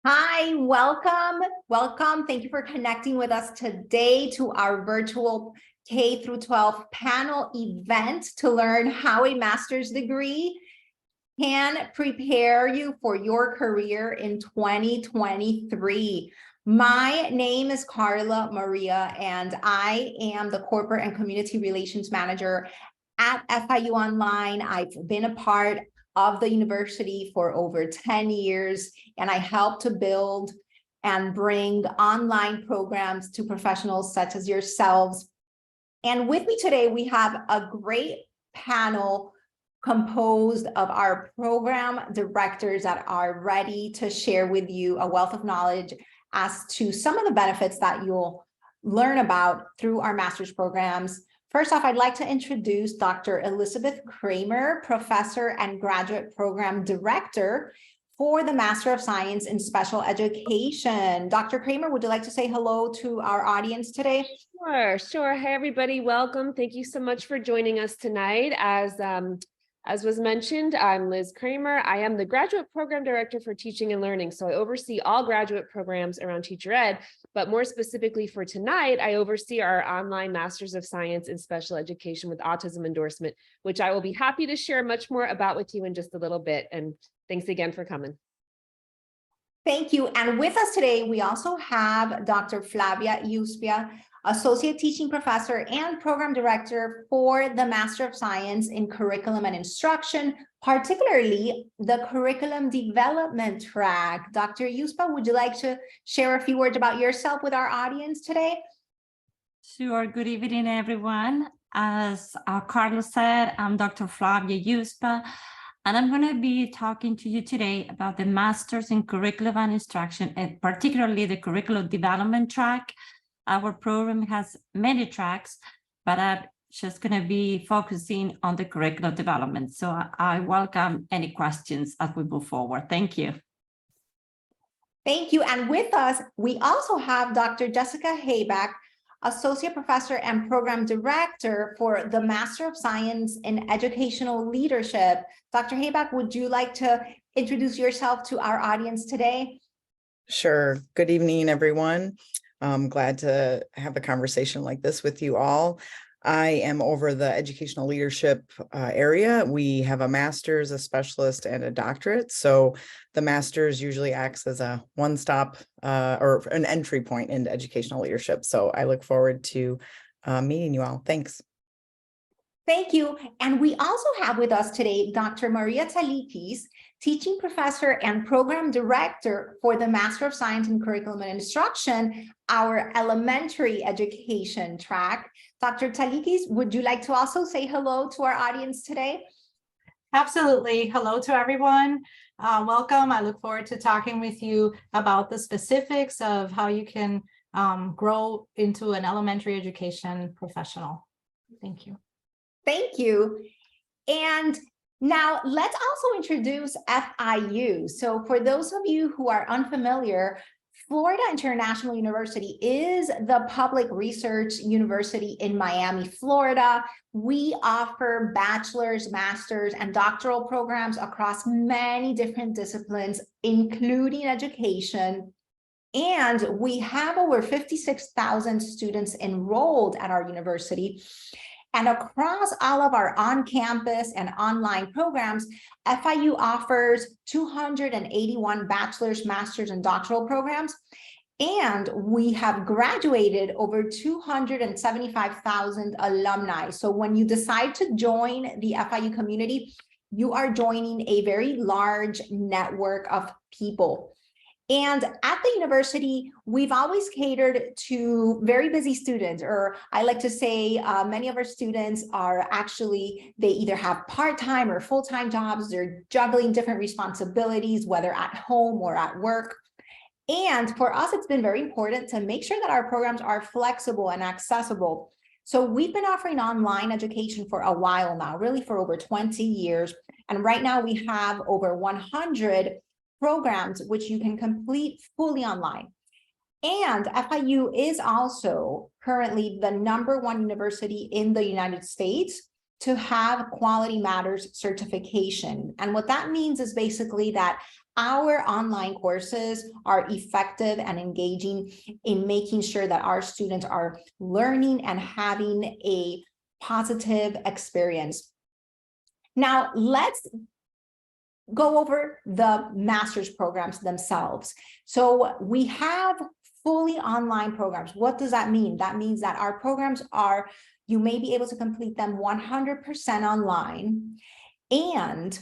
Hi, welcome. Welcome. Thank you for connecting with us today to our virtual K-12 panel event to learn how a master's degree can prepare you for your career in 2023. My name is Carla Maria, and I am the Corporate and Community Relations Manager at FIU Online. I've been a part of the university for over 10 years, and I help to build and bring online programs to professionals such as yourselves. And with me today, we have a great panel composed of our program directors that are ready to share with you a wealth of knowledge as to some of the benefits that you'll learn about through our master's programs. First off, I'd like to introduce Dr. Elizabeth Kramer, Professor and Graduate Program Director for the Master of Science in Special Education. Dr. Kramer, would you like to say hello to our audience today? Sure. Hey, everybody. Welcome. Thank you so much for joining us tonight. As was mentioned, I'm Liz Kramer. I am the Graduate Program Director for Teaching and Learning. So I oversee all graduate programs around teacher ed, but more specifically for tonight, I oversee our online Masters of Science in Special Education with Autism endorsement, which I will be happy to share much more about with you in just a little bit. And thanks again for coming. Thank you. And with us today, we also have Dr. Flavia Yuspia, Associate Teaching Professor and Program Director for the Master of Science in Curriculum and Instruction, particularly the Curriculum Development track. Dr. Yuspia, would you like to share a few words about yourself with our audience today? Sure. Good evening, everyone. As Carlos said, I'm Dr. Flavia Yuspia, and I'm going to be talking to you today about the Masters in Curriculum and Instruction, and particularly the Curriculum Development track. Our program has many tracks, but I'm just going to be focusing on the curriculum development. So I welcome any questions as we move forward. Thank you. Thank you. And with us, we also have Dr. Jessica Hayback, Associate Professor and Program Director for the Master of Science in Educational Leadership. Dr. Hayback, would you like to introduce yourself to our audience today? Sure. Good evening, everyone. I'm glad to have a conversation like this with you all. I am over the educational leadership area. We have a master's, a specialist, and a doctorate. So the master's usually acts as a one-stop or an entry point into educational leadership. So I look forward to meeting you all. Thanks. Thank you. And we also have with us today Dr. Maria Tsalikis, Teaching Professor and Program Director for the Master of Science in Curriculum and Instruction, our elementary education track. Dr. Tsalikis, would you like to also say hello to our audience today? Absolutely. Hello to everyone. Welcome. I look forward to talking with you about the specifics of how you can grow into an elementary education professional. Thank you. Thank you. And now let's also introduce FIU. So for those of you who are unfamiliar, Florida International University is the public research university in Miami, Florida. We offer bachelor's, master's, and doctoral programs across many different disciplines, including education. And we have over 56,000 students enrolled at our university. And across all of our on-campus and online programs, FIU offers 281 bachelor's, master's, and doctoral programs. And we have graduated over 275,000 alumni. So when you decide to join the FIU community, you are joining a very large network of people. And at the university, we've always catered to very busy students, or I like to say many of our students are actually, they either have part-time or full-time jobs, they're juggling different responsibilities, whether at home or at work. And for us, it's been very important to make sure that our programs are flexible and accessible. So we've been offering online education for a while now, really for over 20 years. And right now we have over 100 programs which you can complete fully online. And FIU is also currently the #1 university in the United States to have Quality Matters certification. And what that means is basically that our online courses are effective and engaging in making sure that our students are learning and having a positive experience. Now, let's go over the master's programs themselves. So we have fully online programs. What does that mean? That means that our programs are, you may be able to complete them 100% online, and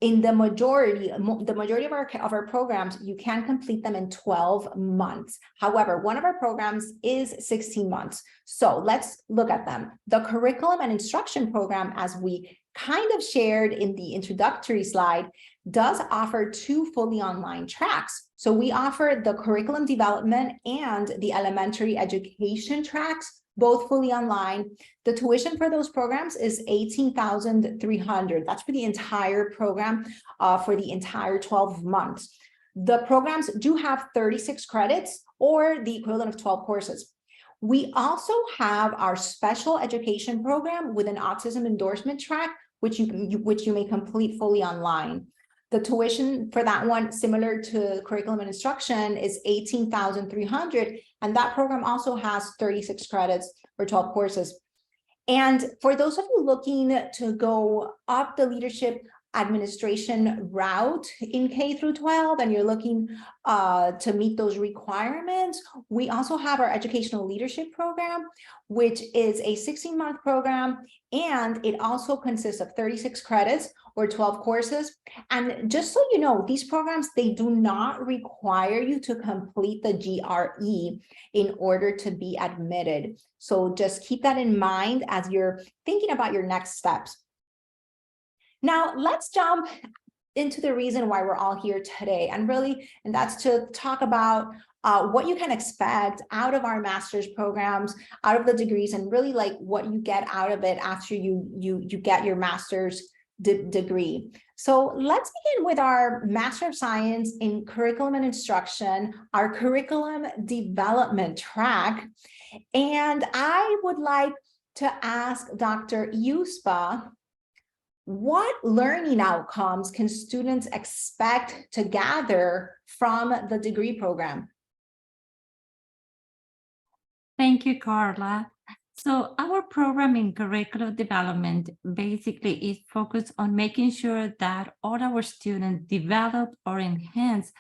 in the majority of our programs, you can complete them in 12 months. However, one of our programs is 16 months. So let's look at them. The curriculum and instruction program, as we kind of shared in the introductory slide, does offer 2 fully online tracks. So we offer the curriculum development and the elementary education tracks, both fully online. The tuition for those programs is $18,300. That's for the entire program, for the entire 12 months. The programs do have 36 credits, or the equivalent of 12 courses. We also have our special education program with an autism endorsement track, which you may complete fully online. The tuition for that one, similar to curriculum and instruction, is $18,300, and that program also has 36 credits or 12 courses. And for those of you looking to go up the leadership administration route in K-12, and you're looking to meet those requirements, we also have our educational leadership program, which is a 16-month program, and it also consists of 36 credits or 12 courses. And just so you know, these programs, they do not require you to complete the GRE in order to be admitted. So just keep that in mind as you're thinking about your next steps. Now, let's jump into the reason why we're all here today, and that's to talk about what you can expect out of our master's programs, out of the degrees, and really like what you get out of it after you get your master's degree. So let's begin with our Master of Science in Curriculum and Instruction, our curriculum development track. And I would like to ask Dr. Yuspa, what learning outcomes can students expect to gather from the degree program? Thank you, Carla. So our program in curriculum development basically is focused on making sure that all our students develop or enhance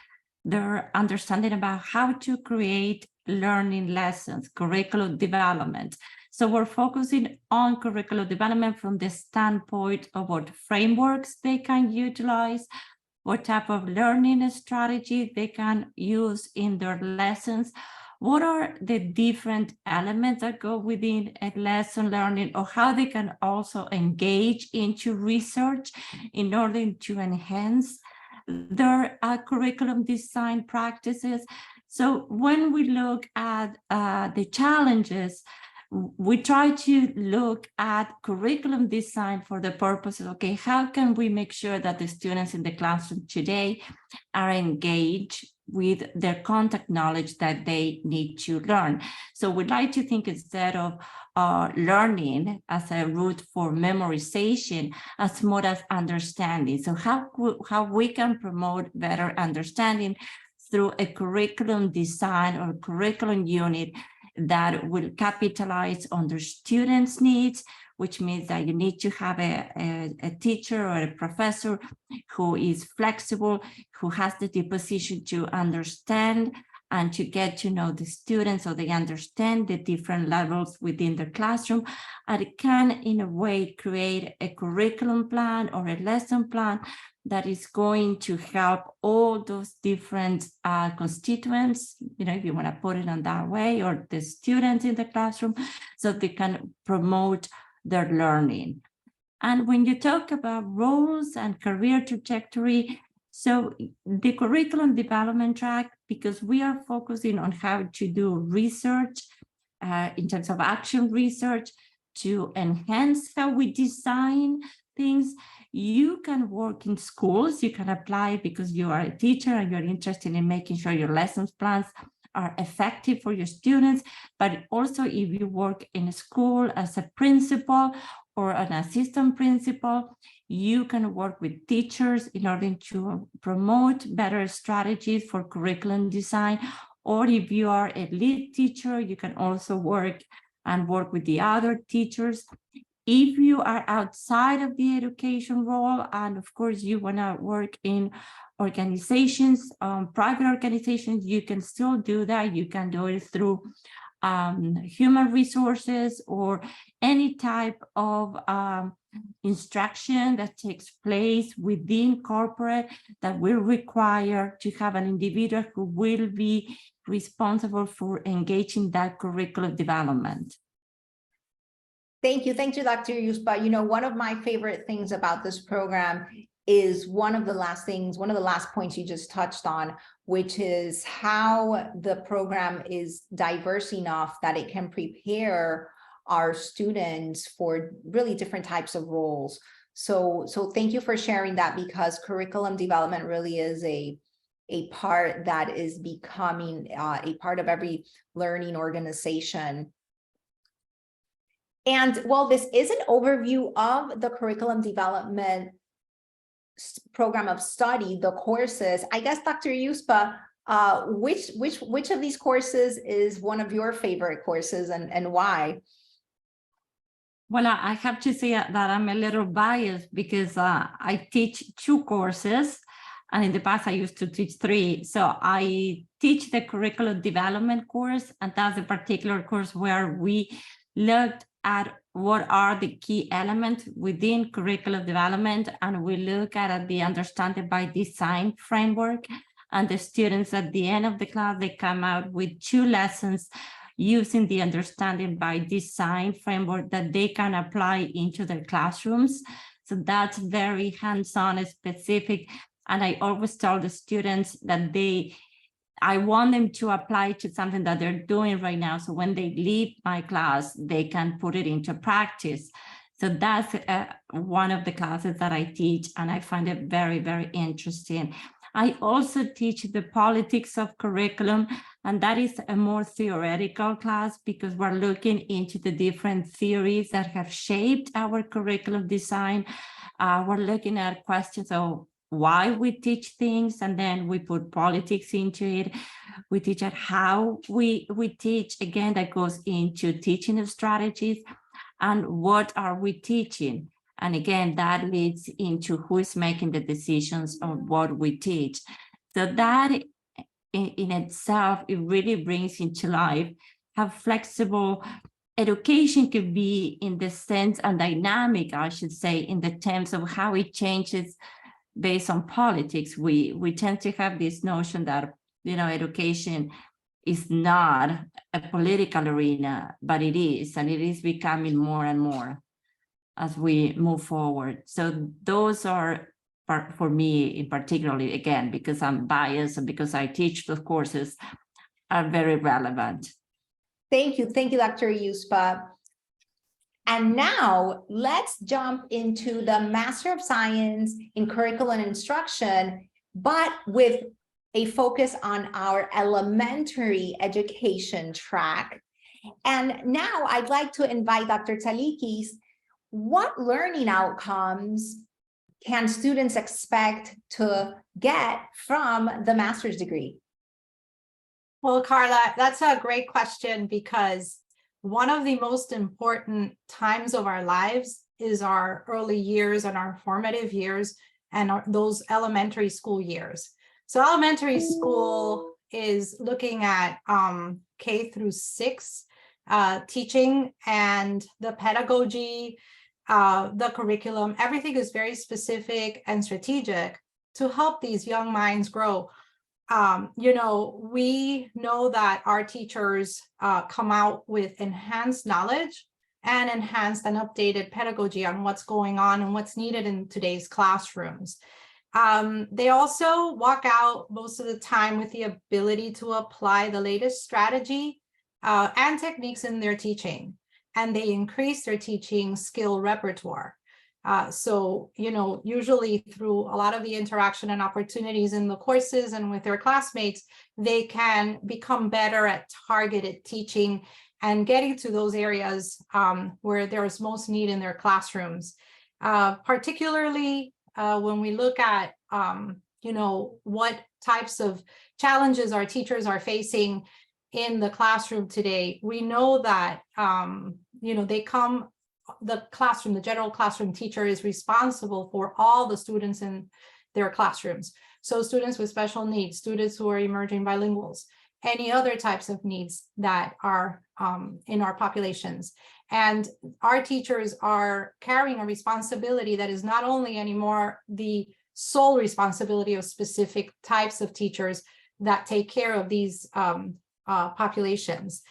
their understanding about how to create learning lessons, curriculum development. So we're focusing on curriculum development from the standpoint of what frameworks they can utilize, what type of learning strategy they can use in their lessons, what are the different elements that go within a lesson learning, or how they can also engage into research in order to enhance their curriculum design practices. So when we look at the challenges, we try to look at curriculum design for the purpose of, okay, how can we make sure that the students in the classroom today are engaged with their contact knowledge that they need to learn? So we'd like to think, instead of learning as a route for memorization, as more as understanding. So how we can promote better understanding through a curriculum design or curriculum unit that will capitalize on the students' needs, which means that you need to have a teacher or a professor who is flexible, who has the disposition to understand and to get to know the students so they understand the different levels within the classroom, and it can, in a way, create a curriculum plan or a lesson plan that is going to help all those different constituents, if you want to put it on that way, or the students in the classroom, so they can promote their learning. And when you talk about roles and career trajectory, so the curriculum development track, because we are focusing on how to do research in terms of action research to enhance how we design things. You can work in schools, you can apply because you are a teacher and you're interested in making sure your lessons plans are effective for your students. But also if you work in a school as a principal, or an assistant principal. You can work with teachers in order to promote better strategies for curriculum design. Or if you are a lead teacher, you can also work with the other teachers. If you are outside of the education role, and of course you want to work in organizations, private organizations, you can still do that. You can do it through human resources or any type of instruction that takes place within corporate that will require to have an individual who will be responsible for engaging that curriculum development. Thank you, Dr. Yuspa. You know, one of my favorite things about this program is one of the last points you just touched on, which is how the program is diverse enough that it can prepare our students for really different types of roles. So thank you for sharing that, because curriculum development really is a part that is becoming a part of every learning organization. And while this is an overview of the curriculum development program of study, the courses, I guess, Dr. Yuspa, which of these courses is one of your favorite courses, and why? Well, I have to say that I'm a little biased because I teach 2 courses, and in the past I used to teach 3. So I teach the curriculum development course, and that's a particular course where we looked at what are the key elements within curriculum development, and we look at the understanding by design framework. And the students at the end of the class, they come out with 2 lessons using the understanding by design framework that they can apply into their classrooms. So that's very hands-on, specific. And I always tell the students that I want them to apply to something that they're doing right now. So when they leave my class, they can put it into practice. So that's one of the classes that I teach, and I find it very, very interesting. I also teach the politics of curriculum, and that is a more theoretical class because we're looking into the different theories that have shaped our curriculum design. We're looking at questions of why we teach things, and then we put politics into it. We teach at how we teach. Again, that goes into teaching strategies and what are we teaching. And again, that leads into who is making the decisions on what we teach. So that in itself, it really brings into life how flexible education could be in the sense and dynamic, I should say, in the terms of how it changes based on politics. We tend to have this notion that, you know, education is not a political arena, but it is, and it is becoming more and more as we move forward. So those are, for me in particularly, again, because I'm biased and because I teach those courses, are very relevant. Thank you, Dr. Yuspa. And now let's jump into the Master of Science in Curriculum and Instruction, but with a focus on our elementary education track. And now I'd like to invite Dr. Talikis. What learning outcomes can students expect to get from the master's degree? Well, Carla, that's a great question, because one of the most important times of our lives is our early years and our formative years and those elementary school years. So elementary school is looking at K through 6 teaching, and the pedagogy, the curriculum, everything is very specific and strategic to help these young minds grow. You know, we know that our teachers come out with enhanced knowledge and enhanced and updated pedagogy on what's going on and what's needed in today's classrooms. They also walk out most of the time with the ability to apply the latest strategy and techniques in their teaching, and they increase their teaching skill repertoire. So, you know, usually through a lot of the interaction and opportunities in the courses and with their classmates, they can become better at targeted teaching and getting to those areas where there's most need in their classrooms. Particularly when we look at, what types of challenges our teachers are facing in the classroom today, we know that, the general classroom teacher is responsible for all the students in their classrooms. So students with special needs, students who are emerging bilinguals, any other types of needs that are in our populations. And our teachers are carrying a responsibility that is not only anymore the sole responsibility of specific types of teachers that take care of these populations.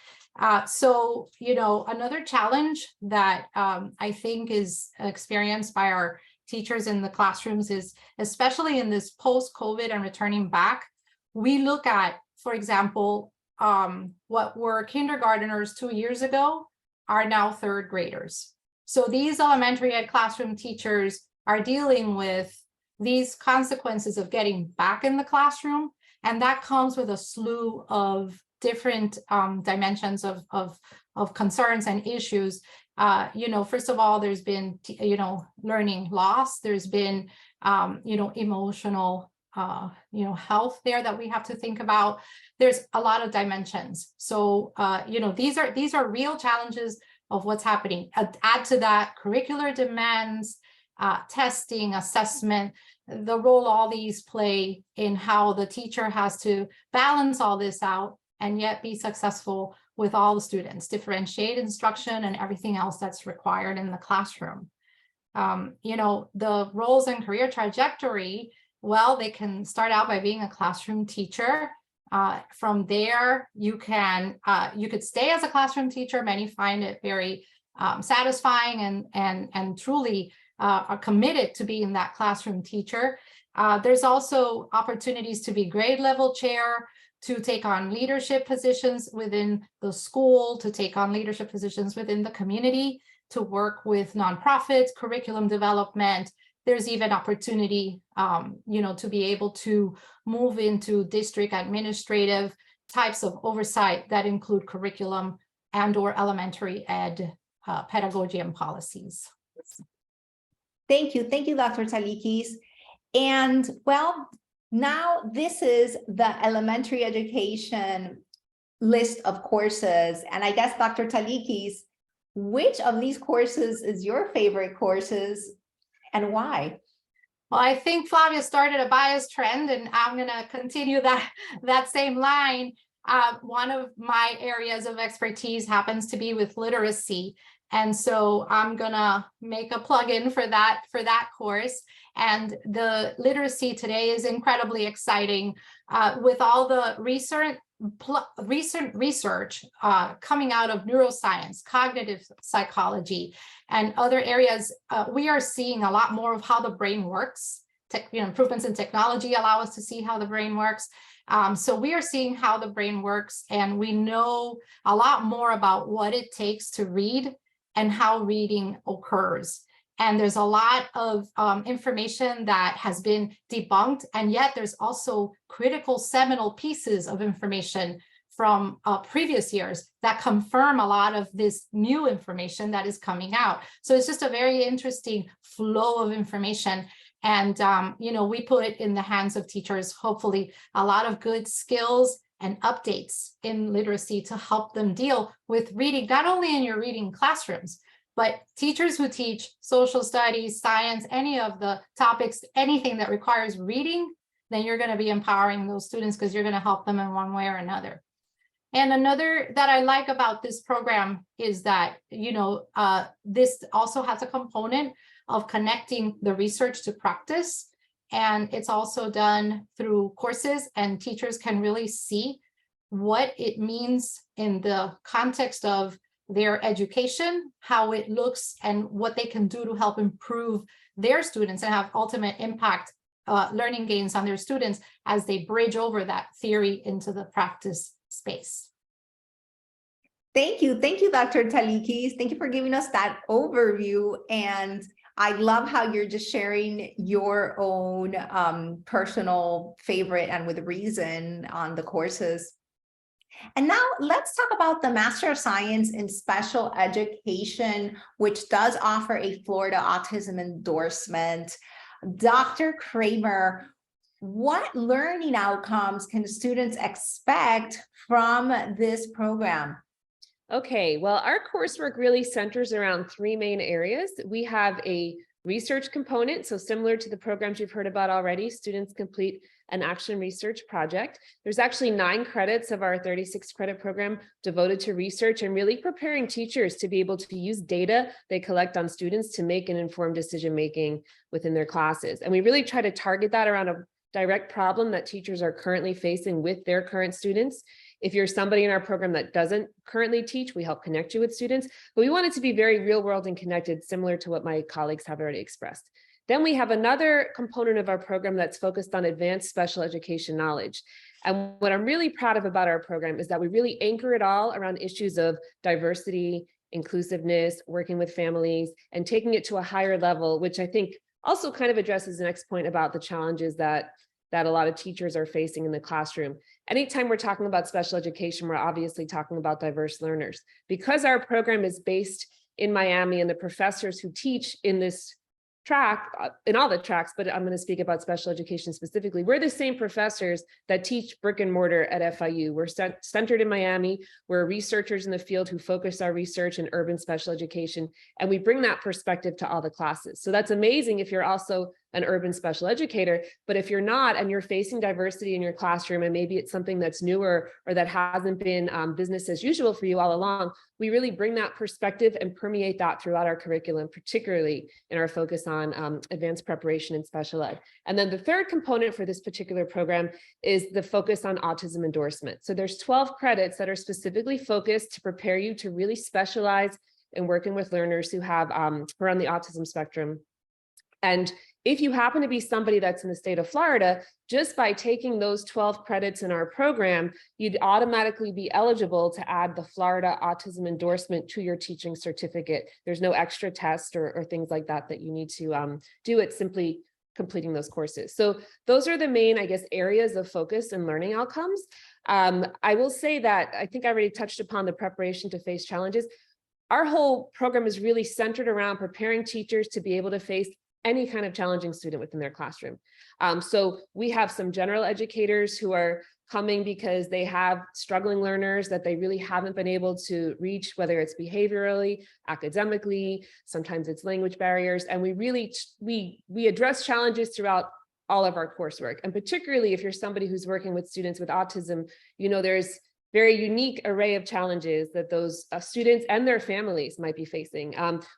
So, another challenge that I think is experienced by our teachers in the classrooms is, especially in this post-COVID and returning back, we look at, for example, what were kindergarteners 2 years ago are now third graders. So these elementary ed classroom teachers are dealing with these consequences of getting back in the classroom, and that comes with a slew of different dimensions of concerns and issues. First of all, there's been, learning loss. There's been, emotional, health there that we have to think about. There's a lot of dimensions. So, these are real challenges of what's happening. Add to that curricular demands, testing, assessment, the role all these play in how the teacher has to balance all this out and yet be successful with all the students, differentiate instruction and everything else that's required in the classroom. The roles and career trajectory, well, they can start out by being a classroom teacher. From there, you could stay as a classroom teacher. Many find it very satisfying and truly are committed to being that classroom teacher. There's also opportunities to be grade level chair, to take on leadership positions within the school, to take on leadership positions within the community, to work with nonprofits, curriculum development. There's even opportunity, to be able to move into district administrative types of oversight that include curriculum and/or elementary ed pedagogy and policies. Thank you, Dr. Talikis. And well, now this is the elementary education list of courses. And I guess, Dr. Talikis, which of these courses is your favorite courses and why? Well, I think Flavia started a bias trend, and I'm going to continue that same line. One of my areas of expertise happens to be with literacy. And so I'm going to make a plug-in for that course. And the literacy today is incredibly exciting with all the recent research coming out of neuroscience, cognitive psychology, and other areas. We are seeing a lot more of how the brain works. Improvements in technology allow us to see how the brain works. So we are seeing how the brain works, and we know a lot more about what it takes to read and how reading occurs. And there's a lot of information that has been debunked, and yet there's also critical seminal pieces of information from previous years that confirm a lot of this new information that is coming out. So it's just a very interesting flow of information. And, we put it in the hands of teachers, hopefully a lot of good skills and updates in literacy to help them deal with reading, not only in your reading classrooms, but teachers who teach social studies, science, any of the topics, anything that requires reading, then you're going to be empowering those students because you're going to help them in one way or another. And another that I like about this program is that, this also has a component of connecting the research to practice. And it's also done through courses, and teachers can really see what it means in the context of their education, how it looks, and what they can do to help improve their students and have ultimate impact, learning gains on their students as they bridge over that theory into the practice space. Thank you, Dr. Talikis. Thank you for giving us that overview. And I love how you're just sharing your own personal favorite and with reason on the courses. And now let's talk about the Master of Science in Special Education, which does offer a Florida Autism endorsement. Dr. Kramer, what learning outcomes can students expect from this program? Okay, well, our coursework really centers around three main areas. We have a research component, so similar to the programs you've heard about already, students complete an action research project. There's actually 9 credits of our 36 credit program devoted to research and really preparing teachers to be able to use data they collect on students to make an informed decision making within their classes. And we really try to target that around a direct problem that teachers are currently facing with their current students. If you're somebody in our program that doesn't currently teach, we help connect you with students, but we want it to be very real world and connected, similar to what my colleagues have already expressed. Then we have another component of our program that's focused on advanced special education knowledge. And what I'm really proud of about our program is that we really anchor it all around issues of diversity, inclusiveness, working with families, and taking it to a higher level, which I think also kind of addresses the next point about the challenges that a lot of teachers are facing in the classroom. Anytime we're talking about special education, we're obviously talking about diverse learners. Because our program is based in Miami and the professors who teach in this track, in all the tracks, but I'm going to speak about special education specifically, we're the same professors that teach brick and mortar at FIU. We're centered in Miami. We're researchers in the field who focus our research in urban special education, and we bring that perspective to all the classes. So that's amazing if you're also an urban special educator, but if you're not and you're facing diversity in your classroom and maybe it's something that's newer or that hasn't been business as usual for you all along, we really bring that perspective and permeate that throughout our curriculum, particularly in our focus on advanced preparation in special ed. And then the third component for this particular program is the focus on autism endorsement. So there's 12 credits that are specifically focused to prepare you to really specialize in working with learners who have who are on the autism spectrum. And if you happen to be somebody that's in the state of Florida, just by taking those 12 credits in our program, you'd automatically be eligible to add the Florida Autism endorsement to your teaching certificate. There's no extra test or things like that that you need to do. It's simply completing those courses. So those are the main, I guess, areas of focus and learning outcomes. I will say that I think I already touched upon the preparation to face challenges. Our whole program is really centered around preparing teachers to be able to face any kind of challenging student within their classroom. So we have some general educators who are coming because they have struggling learners that they really haven't been able to reach, whether it's behaviorally, academically, sometimes it's language barriers. And we really, we address challenges throughout all of our coursework. And particularly if you're somebody who's working with students with autism, you know, there's very unique array of challenges that those students and their families might be facing.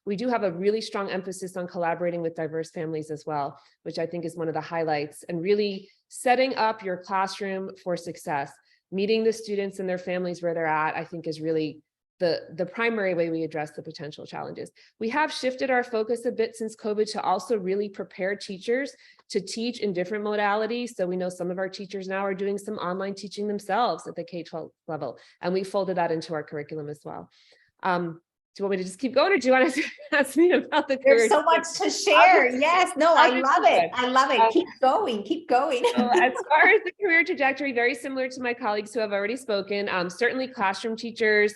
We do have a really strong emphasis on collaborating with diverse families as well, which I think is one of the highlights, and really setting up your classroom for success. Meeting the students and their families where they're at, I think is really the primary way we address the potential challenges. We have shifted our focus a bit since COVID to also really prepare teachers to teach in different modalities. So we know some of our teachers now are doing some online teaching themselves at the K-12 level, and we folded that into our curriculum as well. Do you want me to just keep going, or do you want to ask me about the career? There's so much to share. Yes, no, I love it. I love it. Keep going, keep going. So as far as the career trajectory, very similar to my colleagues who have already spoken. Certainly classroom teachers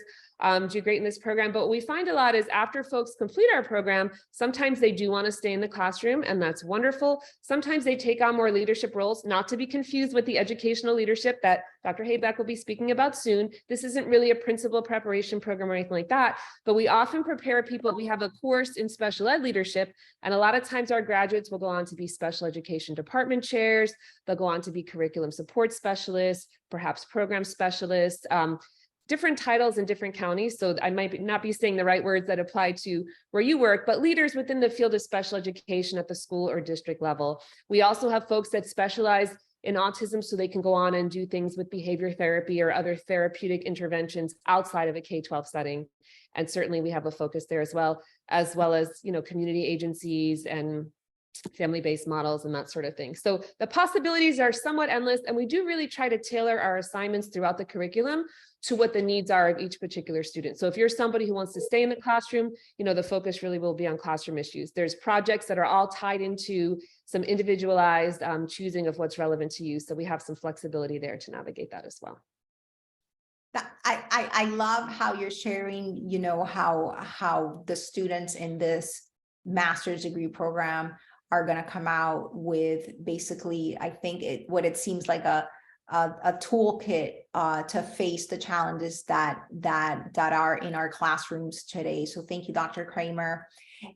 do great in this program, but what we find a lot is after folks complete our program, sometimes they do want to stay in the classroom, and that's wonderful. Sometimes they take on more leadership roles, not to be confused with the educational leadership that Dr. Haybeck will be speaking about soon. This isn't really a principal preparation program or anything like that, but we often prepare people. We have a course in special ed leadership, and a lot of times our graduates will go on to be special education department chairs. They'll go on to be curriculum support specialists, perhaps program specialists, different titles in different counties. So I might not be saying the right words that apply to where you work, but leaders within the field of special education at the school or district level. We also have folks that specialize in autism so they can go on and do things with behavior therapy or other therapeutic interventions outside of a K-12 setting. And certainly we have a focus there as well as, you know, community agencies and family-based models and that sort of thing. So the possibilities are somewhat endless, and we do really try to tailor our assignments throughout the curriculum to what the needs are of each particular student. So if you're somebody who wants to stay in the classroom, you know, the focus really will be on classroom issues. There's projects that are all tied into some individualized choosing of what's relevant to you. So we have some flexibility there to navigate that as well. I love how you're sharing, you know, how the students in this master's degree program are going to come out with basically, I think what it seems like a toolkit to face the challenges that are in our classrooms today. So thank you, Dr. Kramer.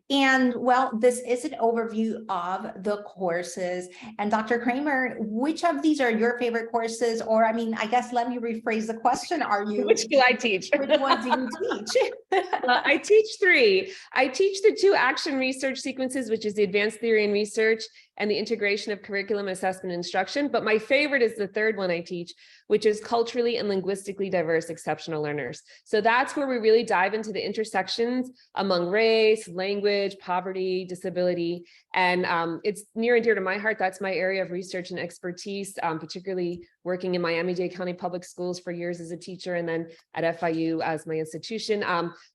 And well, this is an overview of the courses. And Dr. Kramer, which of these are your favorite courses? Or I mean, I guess let me rephrase the question. Which do I teach? Which ones do you teach? I teach 3. I teach the 2 action research sequences, which is the advanced theory and research and the integration of curriculum, assessment, and instruction. But my favorite is the 3rd one I teach, which is culturally and linguistically diverse exceptional learners. So that's where we really dive into the intersections among race, language, poverty, disability. And it's near and dear to my heart. That's my area of research and expertise, particularly working in Miami-Dade County Public Schools for years as a teacher, and then at FIU as my institution.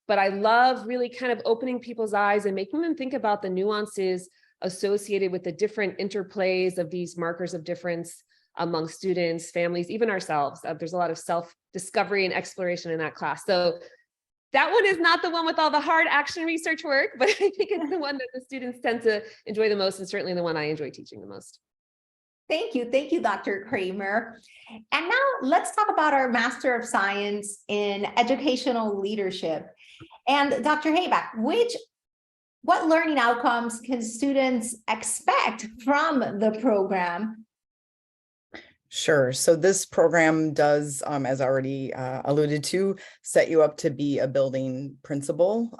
But I love really kind of opening people's eyes and making them think about the nuances associated with the different interplays of these markers of difference among students, families, even ourselves. There's a lot of self-discovery and exploration in that class. So that one is not the one with all the hard action research work, but I think it's the one that the students tend to enjoy the most, and certainly the one I enjoy teaching the most. Thank you, Dr. Kramer. And now let's talk about our Master of Science in Educational Leadership. And Dr. Hayback, what learning outcomes can students expect from the program? Sure. So this program does, as already alluded to, set you up to be a building principal.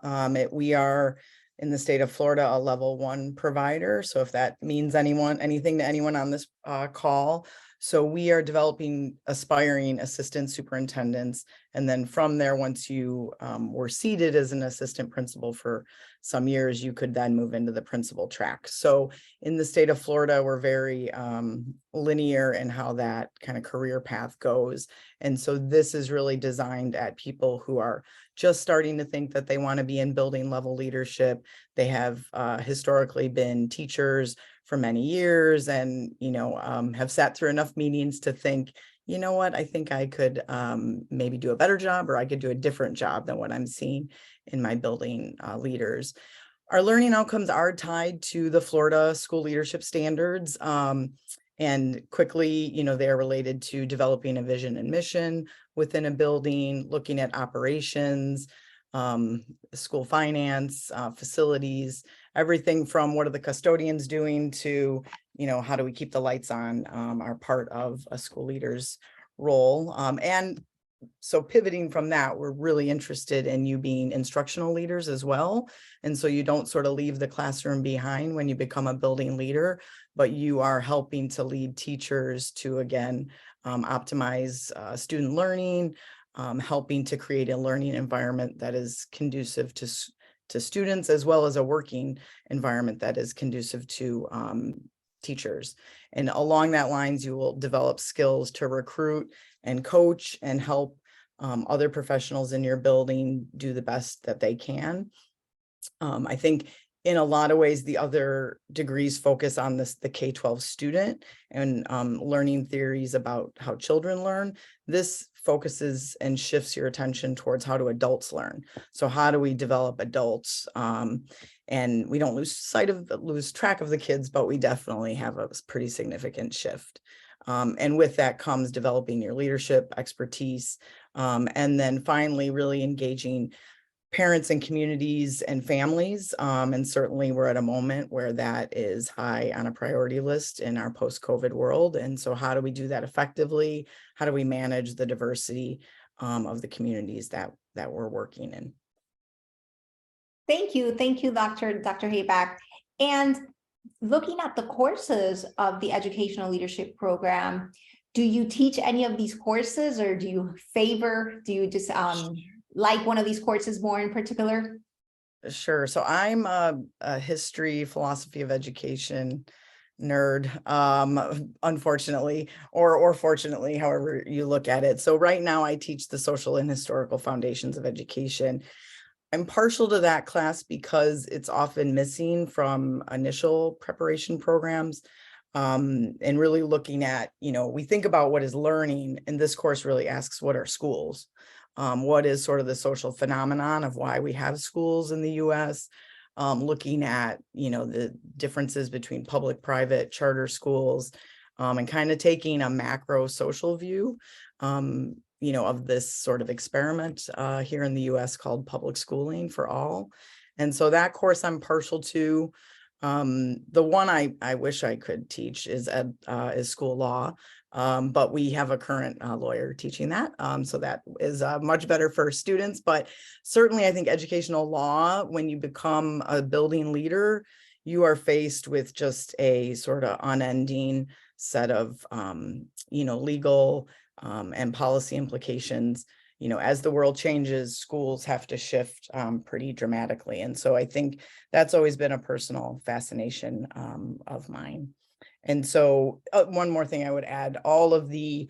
We are in the state of Florida a level 1 provider. So if that means anything to anyone on this call. So we are developing aspiring assistant superintendents. And then from there, once you were seated as an assistant principal for some years, you could then move into the principal track. So in the state of Florida, we're very linear in how that kind of career path goes. And so this is really designed at people who are just starting to think that they want to be in building level leadership. They have historically been teachers for many years and, have sat through enough meetings to think, you know what, I think I could maybe do a better job, or I could do a different job than what I'm seeing in my building leaders. Our learning outcomes are tied to the Florida school leadership standards. And quickly, they are related to developing a vision and mission within a building, looking at operations, school finance, facilities, everything from what are the custodians doing to, how do we keep the lights on, are part of a school leader's role. And so pivoting from that, we're really interested in you being instructional leaders as well. And so you don't sort of leave the classroom behind when you become a building leader, but you are helping to lead teachers to, again, optimize student learning, helping to create a learning environment that is conducive to students, as well as a working environment that is conducive to teachers. And along that lines, you will develop skills to recruit and coach and help other professionals in your building do the best that they can. I think in a lot of ways, the other degrees focus on the K-12 student and learning theories about how children learn. This focuses and shifts your attention towards how do adults learn. So how do we develop adults? And we don't lose track of the kids, but we definitely have a pretty significant shift. And with that comes developing your leadership expertise. And then finally, really engaging parents and communities and families. And certainly we're at a moment where that is high on a priority list in our post-COVID world. And so how do we do that effectively? How do we manage the diversity of the communities that we're working in? Thank you, Dr. Hayback. And looking at the courses of the Educational Leadership Program, do you teach any of these courses, or do you just like one of these courses more in particular? Sure. So I'm a history, philosophy of education nerd, unfortunately, or fortunately, however you look at it. So right now I teach the social and historical foundations of education. I'm partial to that class because it's often missing from initial preparation programs. And really looking at, we think about what is learning, and this course really asks what are schools. what is sort of the social phenomenon of why we have schools in the US, looking at, the differences between public, private, charter schools, and kind of taking a macro social view, of this sort of experiment here in the US called public schooling for all. And so that course I'm partial to. The one I wish I could teach is school law, but we have a current lawyer teaching that. So that is much better for students, but certainly I think educational law, when you become a building leader, you are faced with just a sort of unending set of, legal and policy implications. As the world changes, schools have to shift pretty dramatically. And so I think that's always been a personal fascination of mine. And so one more thing I would add, all of the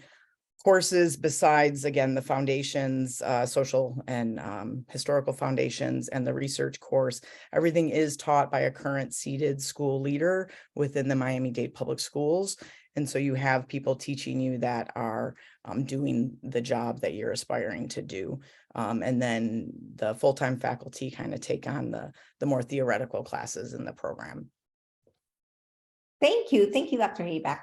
courses besides, again, the foundations, social and historical foundations and the research course, everything is taught by a current seated school leader within the Miami-Dade Public Schools. And so you have people teaching you that are doing the job that you're aspiring to do. And then the full-time faculty kind of take on the more theoretical classes in the program. Thank you, Dr. Haybeck.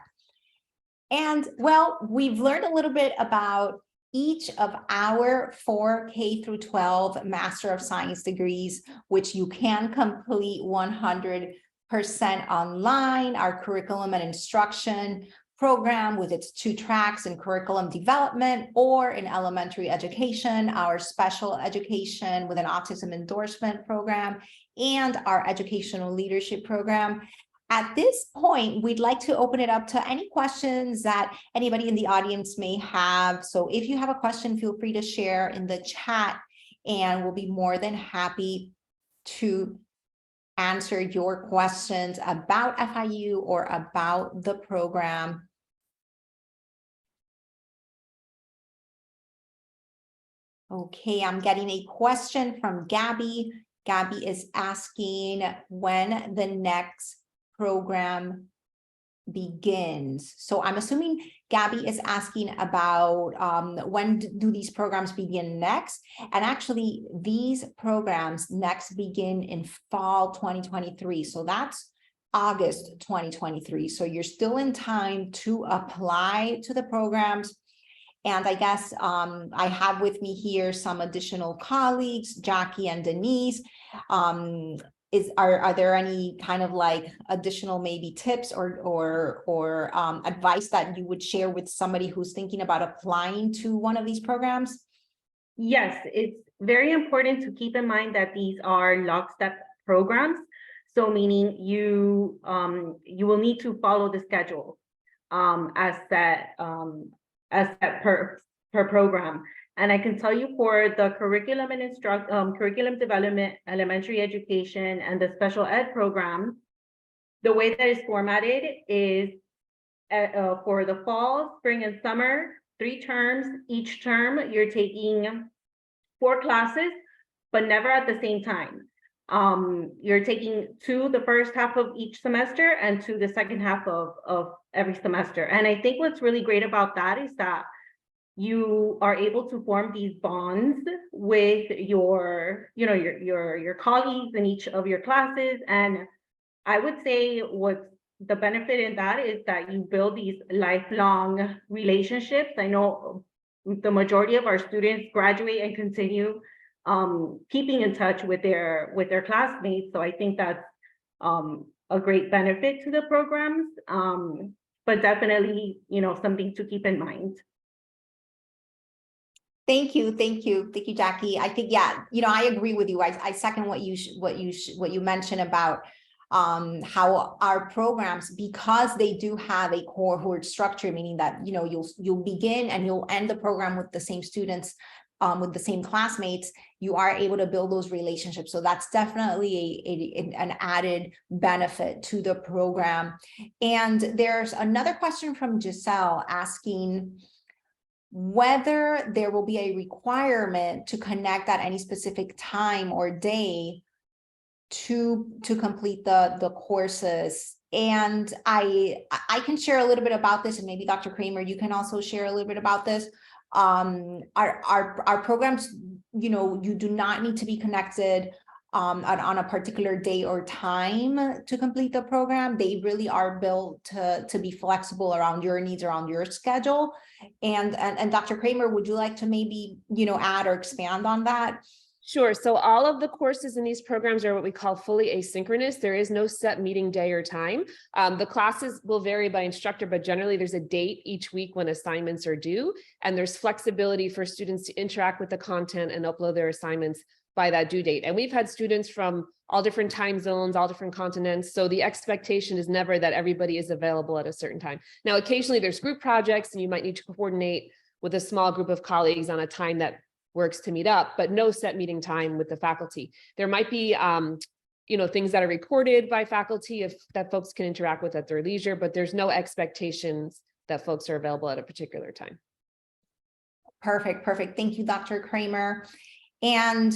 And well, we've learned a little bit about each of our 4 K-12 Master of Science degrees, which you can complete 100% online, our curriculum and instruction program with its 2 tracks in curriculum development, or in elementary education, our special education with an autism endorsement program, and our educational leadership program. At this point, we'd like to open it up to any questions that anybody in the audience may have. So if you have a question, feel free to share in the chat, and we'll be more than happy to answer your questions about FIU or about the program. Okay, I'm getting a question from Gabby. Gabby is asking when the next program begins. So I'm assuming Gabby is asking about when do these programs begin next? And actually, these programs next begin in fall 2023. So that's August 2023. So you're still in time to apply to the programs. And I guess I have with me here some additional colleagues, Jackie and Denise. Are there any kind of like additional maybe tips or advice that you would share with somebody who's thinking about applying to one of these programs? Yes, it's very important to keep in mind that these are lockstep programs. So meaning you will need to follow the schedule as set per program. And I can tell you for the curriculum and curriculum development, elementary education, and the special ed program, the way that it's formatted is for the fall, spring, and summer, 3 terms. Each term, you're taking 4 classes, but never at the same time. You're taking 2 the first half of each semester and 2 the second half of every semester. And I think what's really great about that is that you are able to form these bonds with your colleagues in each of your classes. And I would say what's the benefit in that is that you build these lifelong relationships. I know the majority of our students graduate and continue keeping in touch with their classmates. So I think that's a great benefit to the programs, but definitely, something to keep in mind. Thank you, Jackie. I think, yeah, I agree with you. I second what you mentioned about how our programs, because they do have a cohort structure, meaning that you'll begin and you'll end the program with the same students, with the same classmates, you are able to build those relationships. So that's definitely an added benefit to the program. And there's another question from Giselle asking whether there will be a requirement to connect at any specific time or day to complete the courses. And I can share a little bit about this, and maybe Dr. Kramer, you can also share a little bit about this. Our programs, you know, you do not need to be connected on a particular day or time to complete the program. They really are built to be flexible around your needs, around your schedule. And Dr. Kramer, would you like to maybe, you know, add or expand on that? Sure. So all of the courses in these programs are what we call fully asynchronous. There is no set meeting day or time. The classes will vary by instructor, but generally there's a date each week when assignments are due, and there's flexibility for students to interact with the content and upload their assignments by that due date. And we've had students from all different time zones, all different continents. So the expectation is never that everybody is available at a certain time. Now, occasionally there's group projects and you might need to coordinate with a small group of colleagues on a time that works to meet up, but no set meeting time with the faculty. There might be, you know, things that are recorded by faculty that folks can interact with at their leisure, but there's no expectations that folks are available at a particular time. Perfect. Thank you, Dr. Kramer. And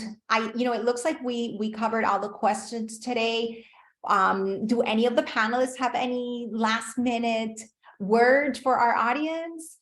you know, it looks like we covered all the questions today. Do any of the panelists have any last minute words for our audience?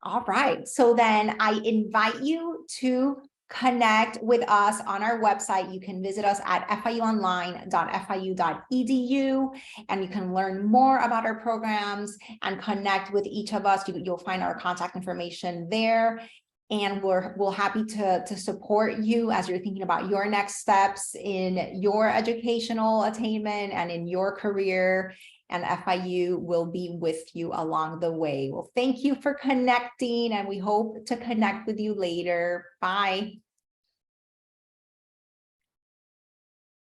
All right, so then I invite you to connect with us on our website. You can visit us at fiuonline.fiu.edu, and you can learn more about our programs and connect with each of us. You'll find our contact information there. And we're happy to support you as you're thinking about your next steps in your educational attainment and in your career. And FIU will be with you along the way. Well, thank you for connecting, and we hope to connect with you later. Bye.